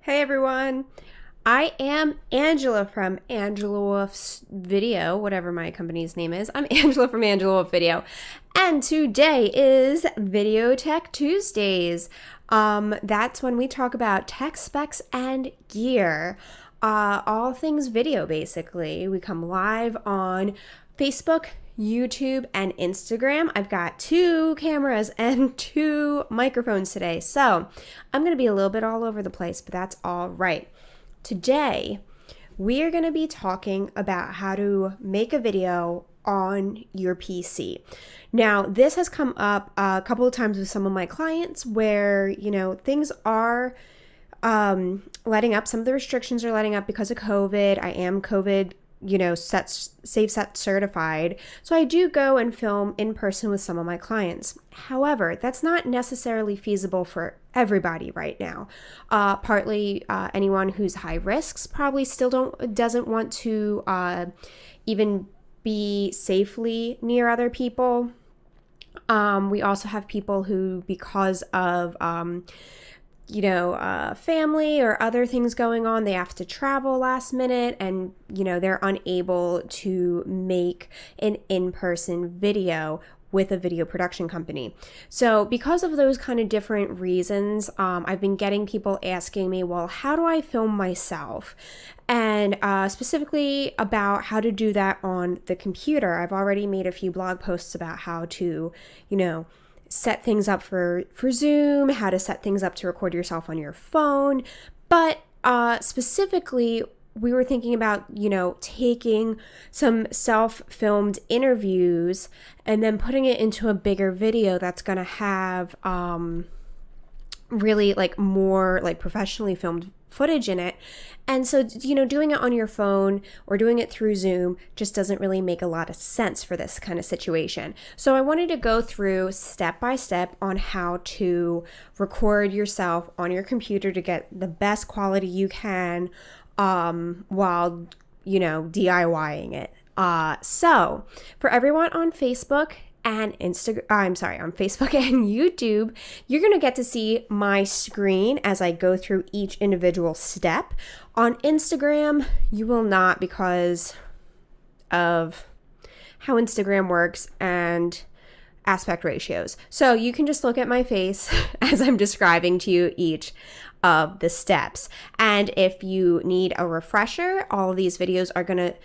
Hey everyone, I am Angela from Angela Wolf's Video, whatever my company's name is. I'm Angela from Angela Wolf Video, and today is Video Tech Tuesdays. That's when we talk about tech specs and gear, all things video basically. We come live on Facebook, YouTube, and Instagram. I've got 2 cameras and 2 microphones today, so I'm going to be a little bit all over the place, but that's all right. Today, we are going to be talking about how to make a video on your PC. Now, this has come up a couple of times with some of my clients where, things are letting up. Some of the restrictions are letting up because of COVID. I am COVID Safe Set certified. So I do go and film in person with some of my clients. However, that's not necessarily feasible for everybody right now. Partly anyone who's high risks probably still doesn't want to even be safely near other people. We also have people who, because of family or other things going on, they have to travel last minute and, they're unable to make an in-person video with a video production company. So because of those kind of different reasons, I've been getting people asking me, well, how do I film myself? And specifically about how to do that on the computer. I've already made a few blog posts about how to, set things up for Zoom, how to set things up to record yourself on your phone. But specifically, we were thinking about, taking some self-filmed interviews and then putting it into a bigger video that's going to have really more professionally filmed footage in it. And so, doing it on your phone or doing it through Zoom just doesn't really make a lot of sense for this kind of situation. So I wanted to go through step by step on how to record yourself on your computer to get the best quality you can while, DIYing it. So for everyone on Facebook and on Facebook and YouTube, you're going to get to see my screen as I go through each individual step. On Instagram, you will not, because of how Instagram works and aspect ratios. So you can just look at my face as I'm describing to you each of the steps. And if you need a refresher, all of these videos are going to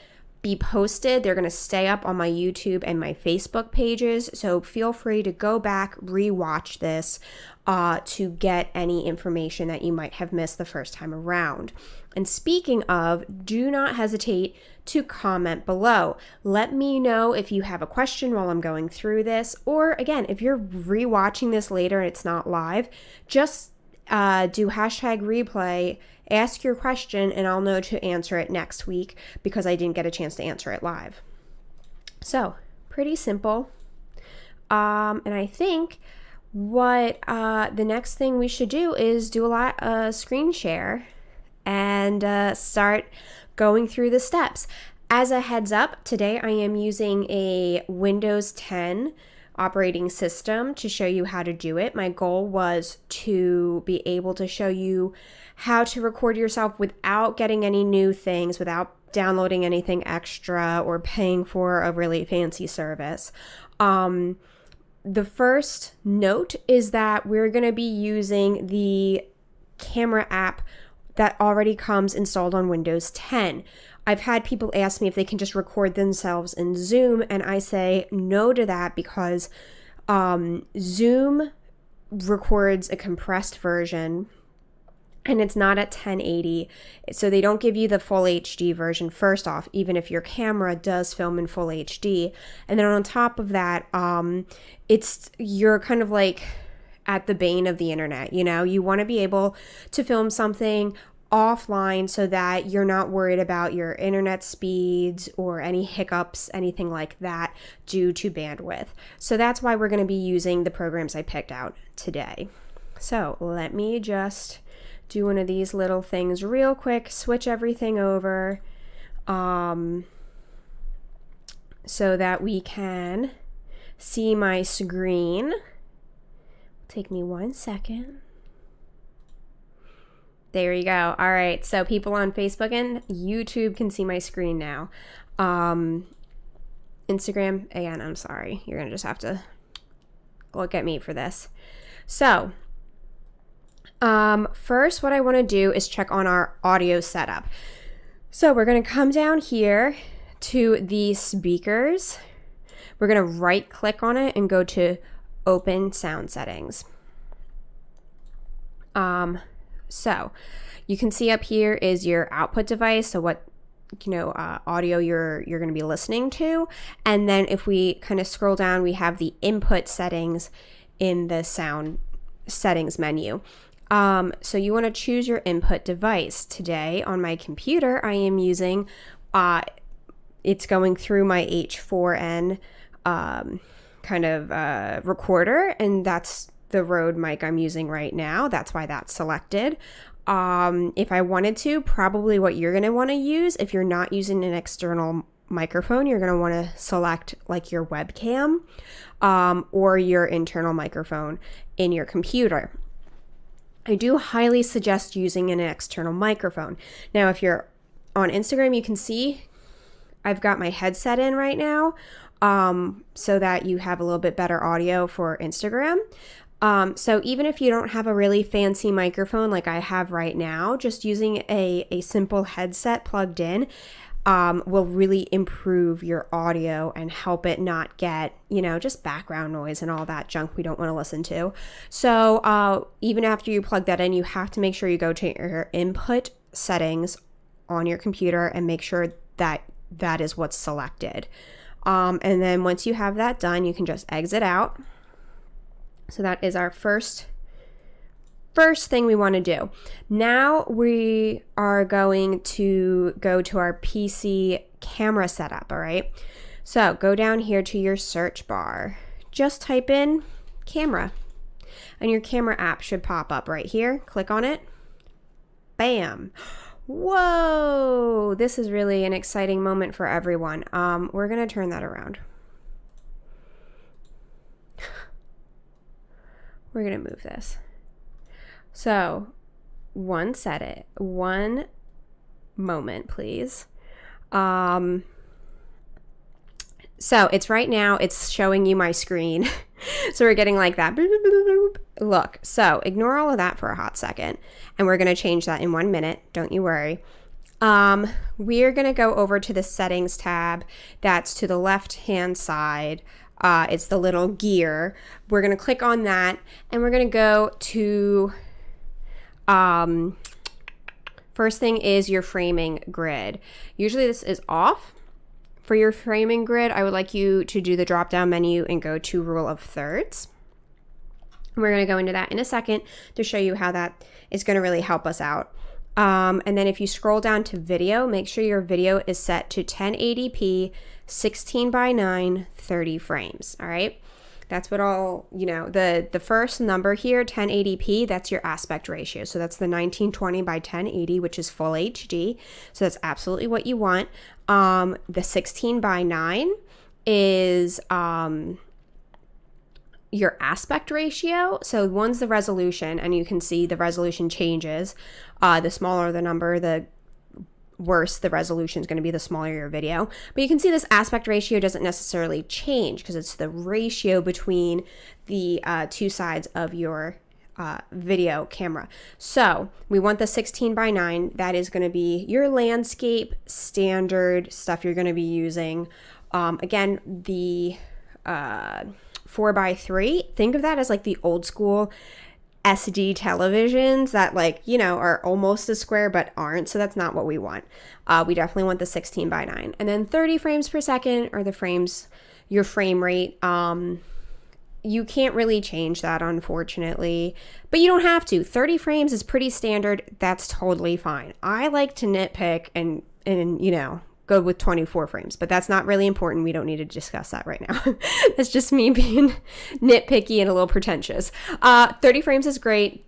be posted. They're going to stay up on my YouTube and my Facebook pages. So feel free to go back, rewatch this to get any information that you might have missed the first time around. And speaking of, do not hesitate to comment below. Let me know if you have a question while I'm going through this. Or again, if you're rewatching this later and it's not live, just do hashtag replay, ask your question, and I'll know to answer it next week because I didn't get a chance to answer it live. So pretty simple. And I think what the next thing we should do is do a screen share and start going through the steps. As a heads up, today I am using a Windows 10 operating system to show you how to do it. My goal was to be able to show you how to record yourself without getting any new things, without downloading anything extra or paying for a really fancy service. The first note is that we're going to be using the camera app that already comes installed on Windows 10. I've had people ask me if they can just record themselves in Zoom, and I say no to that because Zoom records a compressed version and it's not at 1080, so they don't give you the full HD version first off, even if your camera does film in full HD. And then on top of that, you're kind of like at the bane of the internet. You want to be able to film something offline so that you're not worried about your internet speeds or any hiccups, anything like that, due to bandwidth. So that's why we're going to be using the programs I picked out today. So let me just do one of these little things real quick, switch everything over so that we can see my screen. Take me 1 second. There you go. All right. So people on Facebook and YouTube can see my screen now. Instagram, again, I'm sorry. You're going to just have to look at me for this. So first, what I want to do is check on our audio setup. So we're going to come down here to the speakers. We're going to right click on it and go to Open Sound Settings. So you can see up here is your output device. So what, audio you're going to be listening to. And then if we kind of scroll down, we have the input settings in the sound settings menu. So you want to choose your input device. Today on my computer, I am using, it's going through my H4n recorder, and that's the Rode mic I'm using right now. That's why that's selected. If I wanted to, probably what you're going to want to use, if you're not using an external microphone, you're going to want to select like your webcam or your internal microphone in your computer. I do highly suggest using an external microphone. Now, if you're on Instagram, you can see I've got my headset in right now so that you have a little bit better audio for Instagram. So even if you don't have a really fancy microphone like I have right now, just using a simple headset plugged in will really improve your audio and help it not get, just background noise and all that junk we don't want to listen to. So even after you plug that in, you have to make sure you go to your input settings on your computer and make sure that that is what's selected. And then once you have that done, you can just exit out. So that is our first thing we want to do. Now we are going to go to our PC camera setup, all right? So go down here to your search bar. Just type in camera, and your camera app should pop up right here. Click on it. Bam. Whoa, this is really an exciting moment for everyone. We're going to turn that around. We're going to move this. So, one moment, please. So it's right now, it's showing you my screen. So we're getting like that. Look, so ignore all of that for a hot second. And we're going to change that in 1 minute. Don't you worry. We're going to go over to the settings tab that's to the left-hand side. It's the little gear. We're going to click on that, and we're going to go to, first thing is your framing grid. Usually this is off. For your framing grid, I would like you to do the drop-down menu and go to rule of thirds. We're going to go into that in a second to show you how that is going to really help us out. And then if you scroll down to video, make sure your video is set to 1080p, 16:9, 30 frames. All right. That's what the first number here, 1080p, that's your aspect ratio. So that's the 1920 by 1080, which is full HD. So that's absolutely what you want. The 16:9 is your aspect ratio. So one's the resolution, and you can see the resolution changes. The smaller the number, the worse the resolution is going to be, the smaller your video. But you can see this aspect ratio doesn't necessarily change because it's the ratio between the two sides of your video camera. So we want the 16:9. That is going to be your landscape standard stuff you're going to be using. Again, the 4:3, think of that as like the old school SD televisions that are almost a square but aren't. So that's not what we want. We definitely want the 16:9. And then 30 frames per second are your frame rate. You can't really change that, unfortunately, but you don't have to. 30 frames is pretty standard. That's totally fine. I like to nitpick and go with 24 frames, but that's not really important. We don't need to discuss that right now. That's just me being nitpicky and a little pretentious. 30 frames is great.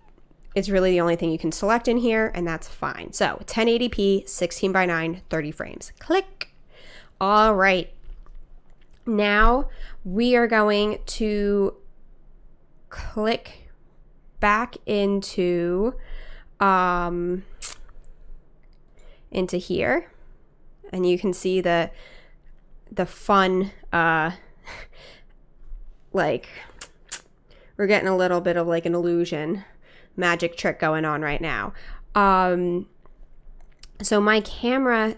It's really the only thing you can select in here, and that's fine. So 1080p, 16:9, 30 frames. Click. All right. Now we are going to click back into into here, and you can see the fun, like, we're getting a little bit of like an illusion magic trick going on right now. So my camera,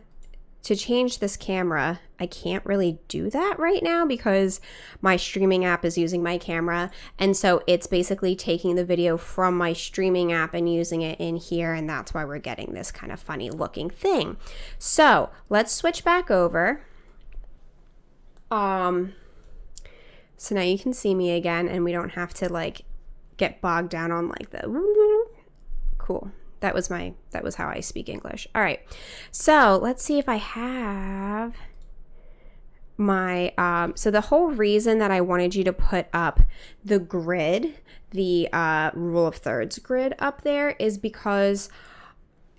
to change this camera, I can't really do that right now because my streaming app is using my camera. And so it's basically taking the video from my streaming app and using it in here. And that's why we're getting this kind of funny looking thing. So let's switch back over. So now you can see me again, and we don't have to like get bogged down on like the cool. That was how I speak English. All right. So let's see if I have my, so the whole reason that I wanted you to put up the grid, the rule of thirds grid up there is because,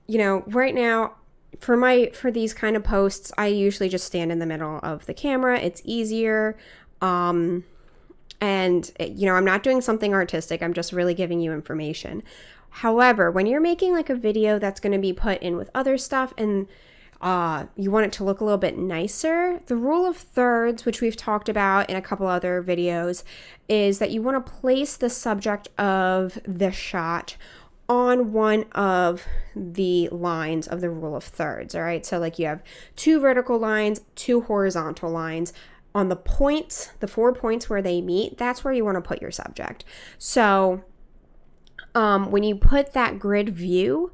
you know, right now for these kind of posts, I usually just stand in the middle of the camera. It's easier. And, you know, I'm not doing something artistic. I'm just really giving you information. However, when you're making like a video that's going to be put in with other stuff and you want it to look a little bit nicer, the rule of thirds, which we've talked about in a couple other videos, is that you want to place the subject of the shot on one of the lines of the rule of thirds. All right. So like you have 2 vertical lines, 2 horizontal lines. On the points, the 4 points where they meet, that's where you want to put your subject. So when you put that grid view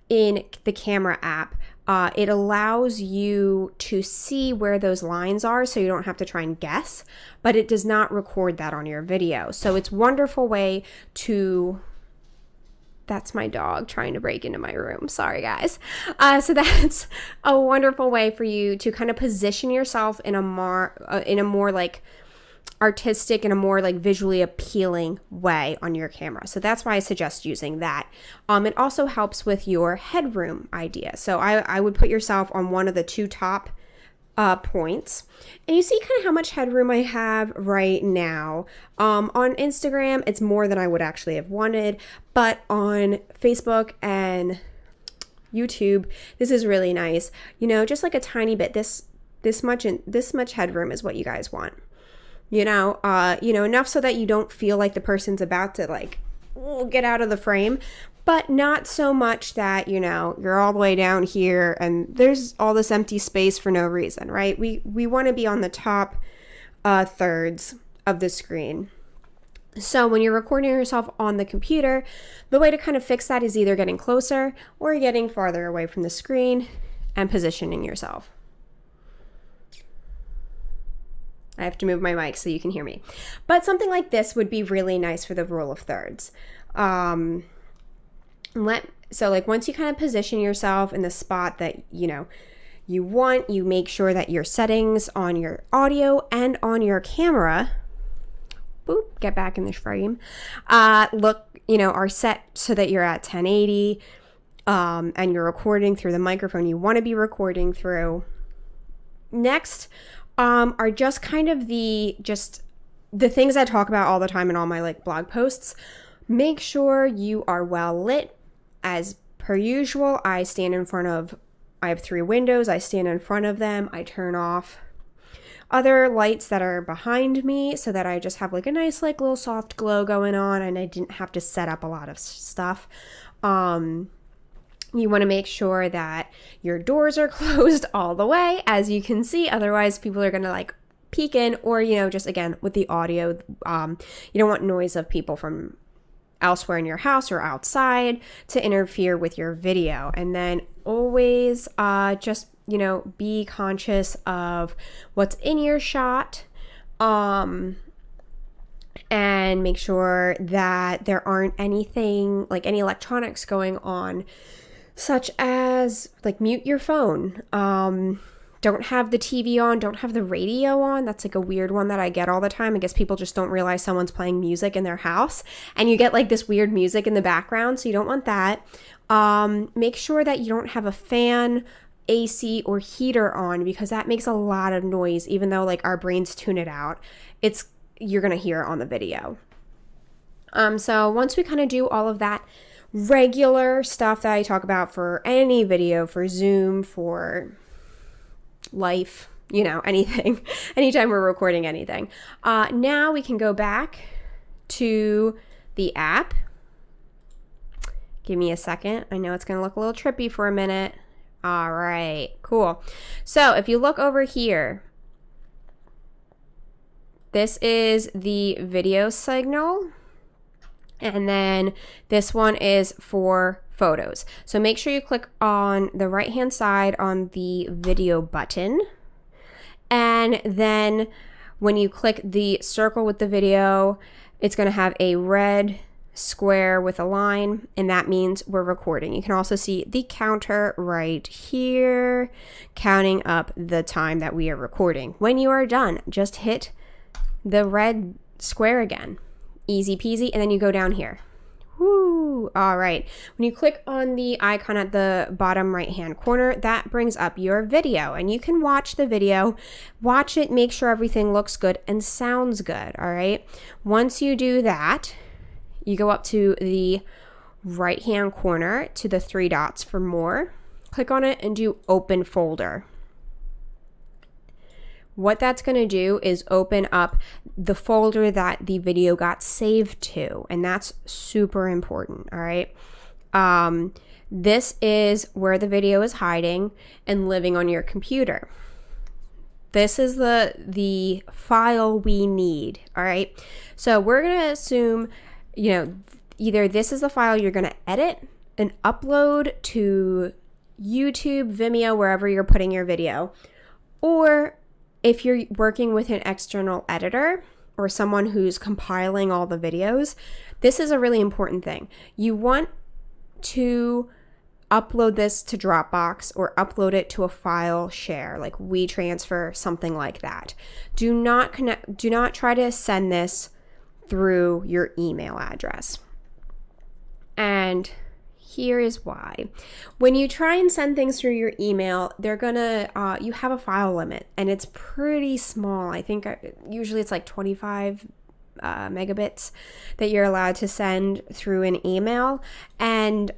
in the camera app, it allows you to see where those lines are so you don't have to try and guess, but it does not record that on your video. So it's a wonderful way to... That's my dog trying to break into my room. Sorry, guys. So that's a wonderful way for you to kind of position yourself in a more like artistic and a more like visually appealing way on your camera. So that's why I suggest using that. It also helps with your headroom idea. So I would put yourself on one of the 2 top points, and you see kind of how much headroom I have right now. On Instagram, it's more than I would actually have wanted, but on Facebook and YouTube, this is really nice. You know, just like a tiny bit. This much headroom is what you guys want. You know, enough so that you don't feel like the person's about to like get out of the frame, but not so much that, you know, you're all the way down here and there's all this empty space for no reason, right? We want to be on the top thirds of the screen. So when you're recording yourself on the computer, the way to kind of fix that is either getting closer or getting farther away from the screen and positioning yourself. I have to move my mic so you can hear me. But something like this would be really nice for the rule of thirds. So like once you kind of position yourself in the spot that, you know, you want, you make sure that your settings on your audio and on your camera, boop, get back in the frame, are set so that you're at 1080, and you're recording through the microphone you want to be recording through. Next, are just kind of the things I talk about all the time in all my like blog posts. Make sure you are well lit. As per usual, I have 3 windows. I stand in front of them. I turn off other lights that are behind me so that I just have like a nice like little soft glow going on and I didn't have to set up a lot of stuff. You want to make sure that your doors are closed all the way, as you can see. Otherwise, people are going to like peek in, or, you know, just again with the audio, you don't want noise of people from elsewhere in your house or outside to interfere with your video. And then always just, you know, be conscious of what's in your shot, and make sure that there aren't anything like any electronics going on, such as like mute your phone. Don't have the TV on, don't have the radio on. That's like a weird one that I get all the time. I guess people just don't realize someone's playing music in their house and you get like this weird music in the background, so you don't want that. Make sure that you don't have a fan, AC, or heater on, because that makes a lot of noise. Even though like our brains tune it out, you're gonna hear it on the video. So once we kind of do all of that regular stuff that I talk about for any video, for Zoom, for life, anything, anytime we're recording anything. Now we can go back to the app. Give me a second. I know it's going to look a little trippy for a minute. All right, cool. So if you look over here, this is the video signal. And then this one is for photos. So make sure you click on the right-hand side on the video button. And then when you click the circle with the video, it's going to have a red square with a line, and that means we're recording. You can also see the counter right here, counting up the time that we are recording. When you are done, just hit the red square again. Easy peasy, and then you go down here. Woo! All right. When you click on the icon at the bottom right-hand corner, that brings up your video, and you can watch the video, watch it, make sure everything looks good and sounds good, all right? Once you do that, you go up to the right-hand corner to the three dots for more. Click on it and do open folder. What that's going to do is open up the folder that the video got saved to, and that's super important, all right? This is where the video is hiding and living on your computer. This is the file we need, all right? So we're going to assume, either this is the file you're going to edit and upload to YouTube, Vimeo, wherever you're putting your video, or if you're working with an external editor or someone who's compiling all the videos, this is a really important thing. You want to upload this to Dropbox or upload it to a file share like WeTransfer, something like that. Do not try to send this through your email address. And here is why. When you try and send things through your email, they're gonna, you have a file limit, and it's pretty small. I think usually it's like 25 megabits that you're allowed to send through an email. And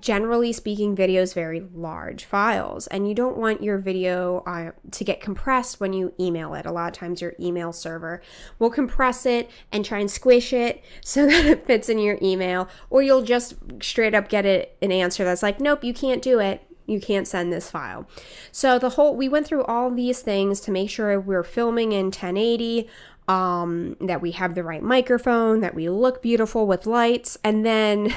generally speaking, video is very large files, and you don't want your video to get compressed when you email it. A lot of times your email server will compress it and try and squish it so that it fits in your email, or you'll just straight up get an answer that's like, nope, you can't do it. You can't send this file. So we went through all of these things to make sure we're filming in 1080, that we have the right microphone, that we look beautiful with lights, and then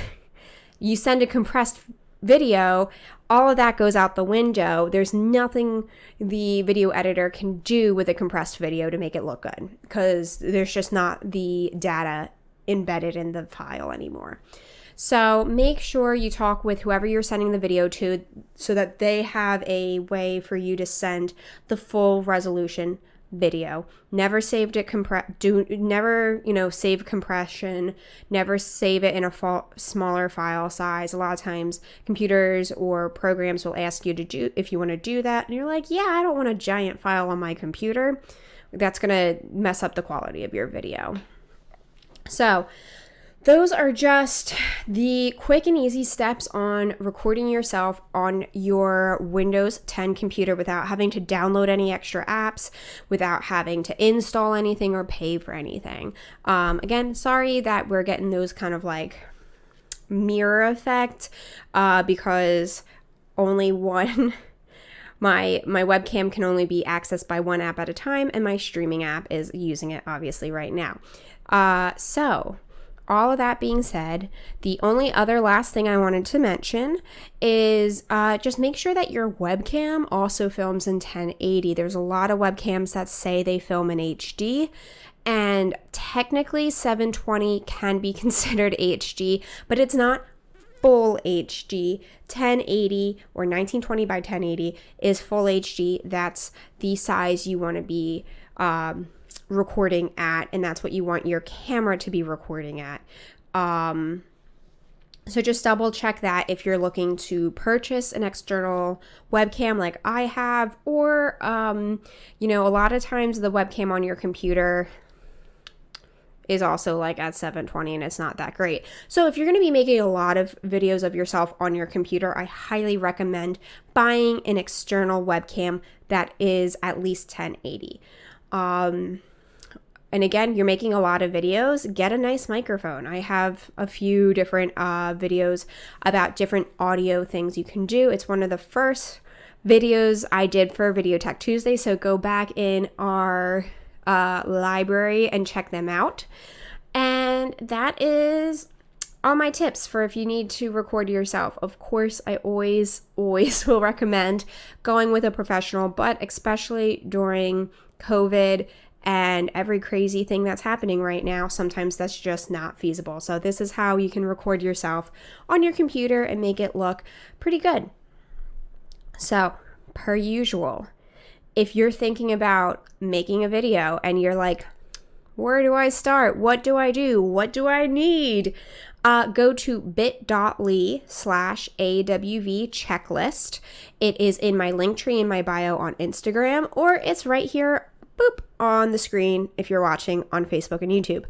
you send a compressed video, all of that goes out the window. There's nothing the video editor can do with a compressed video to make it look good, because there's just not the data embedded in the file anymore. So make sure you talk with whoever you're sending the video to so that they have a way for you to send the full resolution video. Never saved it never save compression, never save it in a smaller file size. A lot of times computers or programs will ask you to do, if you want to do that, and you're like, yeah, I don't want a giant file on my computer. That's going to mess up the quality of your video. So those are just the quick and easy steps on recording yourself on your Windows 10 computer without having to download any extra apps, without having to install anything or pay for anything. Again, sorry that we're getting those kind of like mirror effect because only one... My webcam can only be accessed by one app at a time, and my streaming app is using it obviously right now. So all of that being said, the only other last thing I wanted to mention is just make sure that your webcam also films in 1080. There's a lot of webcams that say they film in HD, and technically 720 can be considered HD, but it's not full HD. 1080 or 1920 by 1080 is full HD. That's the size you want to be recording at, and that's what you want your camera to be recording at. So just double check that if you're looking to purchase an external webcam like I have, or a lot of times the webcam on your computer, is also like at 720 and it's not that great. So if you're going to be making a lot of videos of yourself on your computer, I highly recommend buying an external webcam that is at least 1080. And again, you're making a lot of videos, get a nice microphone. I have a few different videos about different audio things you can do. It's one of the first videos I did for Video Tech Tuesday, so go back in our library and check them out. And that is all my tips for if you need to record yourself. Of course, I always will recommend going with a professional, but especially during COVID and every crazy thing that's happening right now, sometimes that's just not feasible. So this is how you can record yourself on your computer and make it look pretty good. So, per usual, if you're thinking about making a video and you're like, where do I start? What do I do? What do I need? Go to bit.ly/AWV checklist. It is in my link tree in my bio on Instagram, or it's right here, boop, on the screen if you're watching on Facebook and YouTube.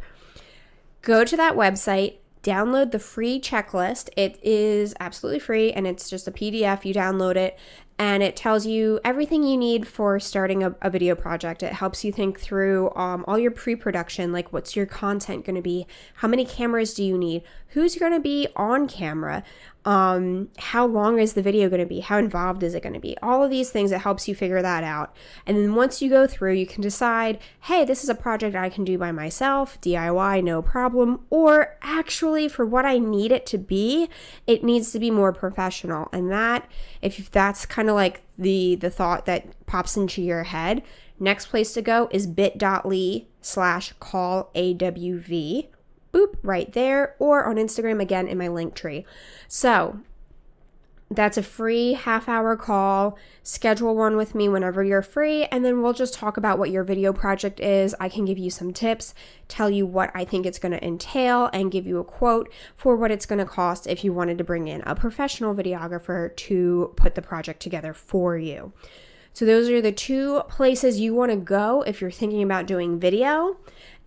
Go to that website, download the free checklist. It is absolutely free and it's just a PDF. You download it and it tells you everything you need for starting a video project. It helps you think through all your pre-production, like what's your content going to be? How many cameras do you need? Who's going to be on camera? How long is the video going to be? How involved is it going to be? All of these things, it helps you figure that out. And then once you go through, you can decide, hey, this is a project I can do by myself, DIY, no problem. Or actually, for what I need it to be, it needs to be more professional. And that, if that's kind of like the thought that pops into your head, next place to go is bit.ly/callawv. Boop, right there, or on Instagram again in my link tree. So that's a free half-hour call. Schedule one with me whenever you're free, and then we'll just talk about what your video project is. I can give you some tips, tell you what I think it's going to entail, and give you a quote for what it's going to cost if you wanted to bring in a professional videographer to put the project together for you. So those are the two places you want to go if you're thinking about doing video.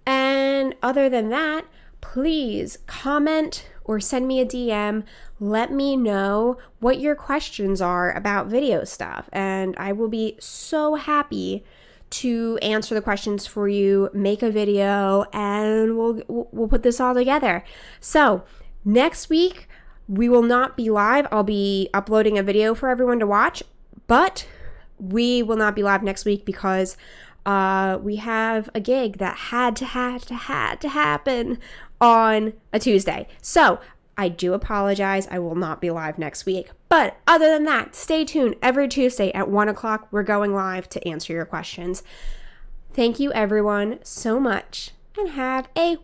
And other than that, please comment or send me a DM. Let me know what your questions are about video stuff. And I will be so happy to answer the questions for you, make a video, and we'll put this all together. So next week, we will not be live. I'll be uploading a video for everyone to watch, but we will not be live next week because we have a gig that had to happen on a Tuesday. So I do apologize. I will not be live next week. But other than that, stay tuned. Every Tuesday at 1 o'clock, we're going live to answer your questions. Thank you everyone so much and have a